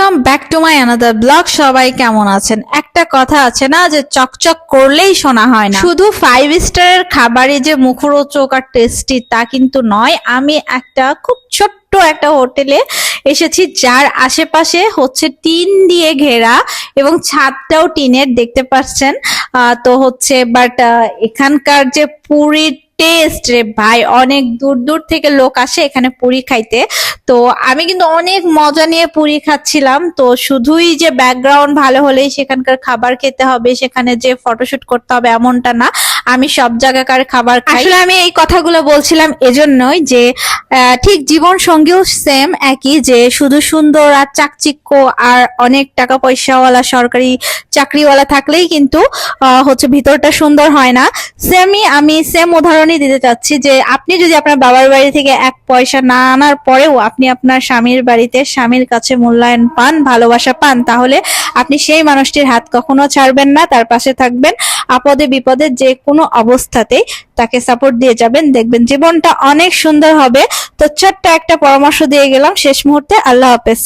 Welcome back to my another blog. সবাই কেমন আছেন? একটা কথা আছে না যে চকচক করলেই শোনা হয় না, শুধু 5 স্টারের খাবারই যে মুখরোচক আর টেস্টি তা কিন্তু নয়। আমি একটা খুব ছোট্ট একটা হোটেলে এসেছি যার আশেপাশে হচ্ছে টিন দিয়ে ঘেরা এবং ছাদটাও টিনের, দেখতে পাচ্ছেন। তো হচ্ছে বাট এখানকার যে পুরীর টেস্ট রে ভাই, অনেক দূর দূর থেকে লোক আসে এখানে পুরি খাইতে। তো আমি কিন্তু অনেক মজা নিয়ে পুরি খাচ্ছিলাম। তো শুধুই যে ব্যাকগ্রাউন্ড ভালো হলেই সেখানকার খাবার খেতে হবে, সেখানে যে ফটোশুট করতে হবে এমনটা না। আমি সব জায়গাকার খাবার খাই। আসলে আমি এই কথাগুলো বলছিলাম এজন্যই যে ঠিক জীবন সঙ্গীও সেম একই, যে শুধু সুন্দর আর চাকচিক্য আর অনেক টাকা পয়সাওয়ালা সরকারি চাকরিওয়ালা থাকলেই কিন্তু হচ্ছে ভিতরটা সুন্দর হয় না। আমি সেম উদাহরণই দিতে চাচ্ছি যে আপনি যদি আপনার বাবার বাড়ি থেকে 1 পয়সা না আনার পরেও আপনি আপনার স্বামীর বাড়িতে স্বামীর কাছে মূল্যায়ন পান, ভালোবাসা পান, তাহলে আপনি সেই মানুষটির হাত কখনো ছাড়বেন না, তার পাশে থাকবেন। আপদে বিপদে যে কোনো অবস্থাতেই তাকে সাপোর্ট দিয়ে যাবেন, দেখবেন জীবনটা অনেক সুন্দর হবে। তো ছোট্ট একটা পরামর্শ দিয়ে গেলাম শেষ মুহূর্তে। আল্লাহ হাফেজ।